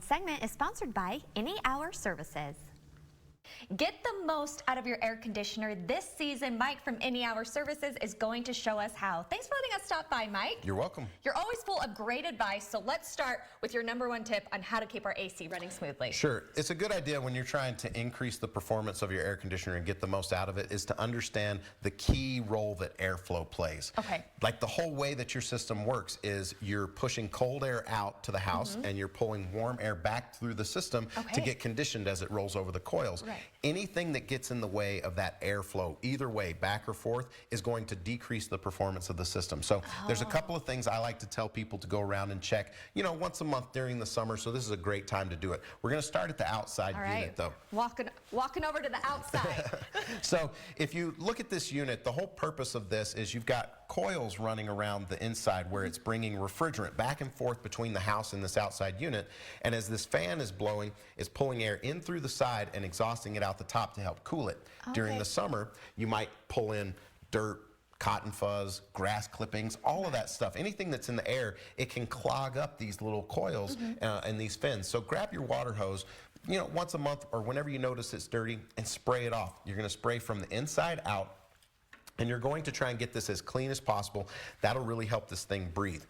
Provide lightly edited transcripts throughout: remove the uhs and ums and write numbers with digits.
Segment is sponsored by Any Hour Services. Get the most out of your air conditioner this season. Mike from Any Hour Services is going to show us how. Thanks for letting us stop by, Mike. You're welcome. You're always full of great advice, so let's start with your #1 tip on how to keep our AC running smoothly. Sure. It's a good idea when you're trying to increase the performance of your air conditioner and get the most out of it is to understand the key role that airflow plays. Okay. Like the whole way that your system works is you're pushing cold air out to the house and you're pulling warm air back through the system to get conditioned as it rolls over the coils. Right. Anything that gets in the way of that airflow, either way, back or forth, is going to decrease the performance of the system. So there's a couple of things I like to tell people to go around and check, you know, once a month during the summer. So this is a great time to do it. We're going to start at the outside unit, though. Walking over to the outside. So if you look at this unit, the whole purpose of this is you've got coils running around the inside where it's bringing refrigerant back and forth between the house and this outside unit. And as this fan is blowing, it's pulling air in through the side and exhausting it out the top to help cool it. During the summer, you might pull in dirt, cotton fuzz, grass clippings, all of that stuff. Anything that's in the air, it can clog up these little coils and these fins. So grab your water hose, you know, once a month or whenever you notice it's dirty, and spray it off. You're going to spray from the inside out, and you're going to try and get this as clean as possible. That'll really help this thing breathe.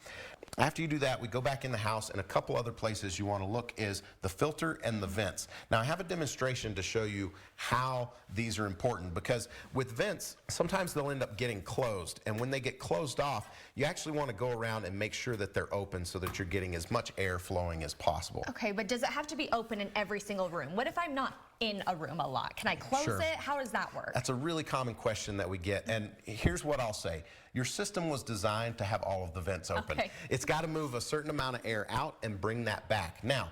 After you do that, we go back in the house, and a couple other places you want to look is the filter and the vents. Now, I have a demonstration to show you how these are important, because with vents, sometimes they'll end up getting closed, and when they get closed off, you actually want to go around and make sure that they're open so that you're getting as much air flowing as possible. Okay, but does it have to be open in every single room? What if I'm not in a room a lot? Can I close it? How does that work? That's a really common question that we get, and here's what I'll say. Your system was designed to have all of the vents open. It's got to move a certain amount of air out and bring that back. Now,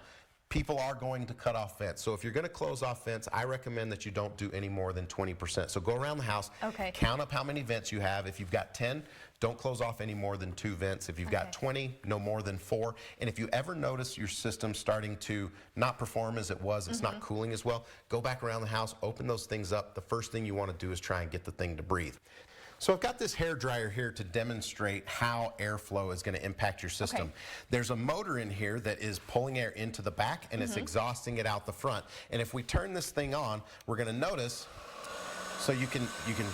people are going to cut off vents. So if you're going to close off vents, I recommend that you don't do any more than 20%. So go around the house, count up how many vents you have. If you've got 10, don't close off any more than 2 vents. If you've got 20, no more than 4. And if you ever notice your system starting to not perform as it was, it's not cooling as well, go back around the house, open those things up. The first thing you want to do is try and get the thing to breathe. So I've got this hair dryer here to demonstrate how airflow is going to impact your system. There's a motor in here that is pulling air into the back, and it's exhausting it out the front. And if we turn this thing on, we're going to notice, so you can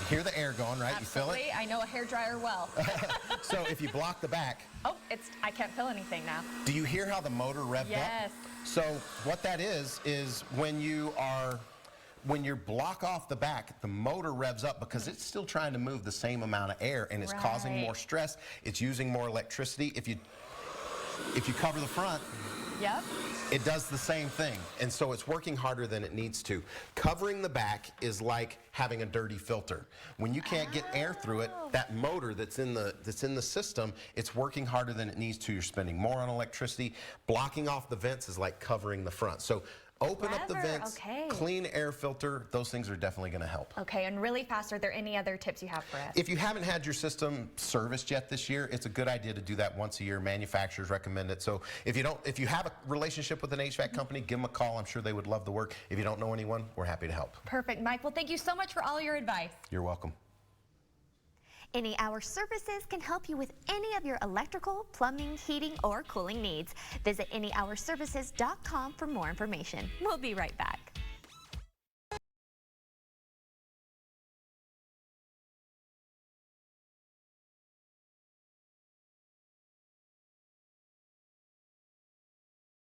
hear the air going, right? Absolutely. You feel it? I know a hair dryer well. So if you block the back. Oh, I can't feel anything now. Do you hear how the motor revved up? Yes. So what that is when you block off the back, the motor revs up because it's still trying to move the same amount of air, and it's causing more stress. It's using more electricity. If you cover the front, it does the same thing, and so it's working harder than it needs to. Covering the back is like having a dirty filter. When you can't get air through it, that motor that's in the system, it's working harder than it needs to. You're spending more on electricity. Blocking off the vents is like covering the front. So open up the vents, clean air filter. Those things are definitely going to help. Okay, and really fast, are there any other tips you have for us? If you haven't had your system serviced yet this year, it's a good idea to do that once a year. Manufacturers recommend it. So if you have a relationship with an HVAC company, give them a call. I'm sure they would love the work. If you don't know anyone, we're happy to help. Perfect, Mike. Well, thank you so much for all your advice. You're welcome. Any Hour Services can help you with any of your electrical, plumbing, heating, or cooling needs. Visit anyhourservices.com for more information. We'll be right back.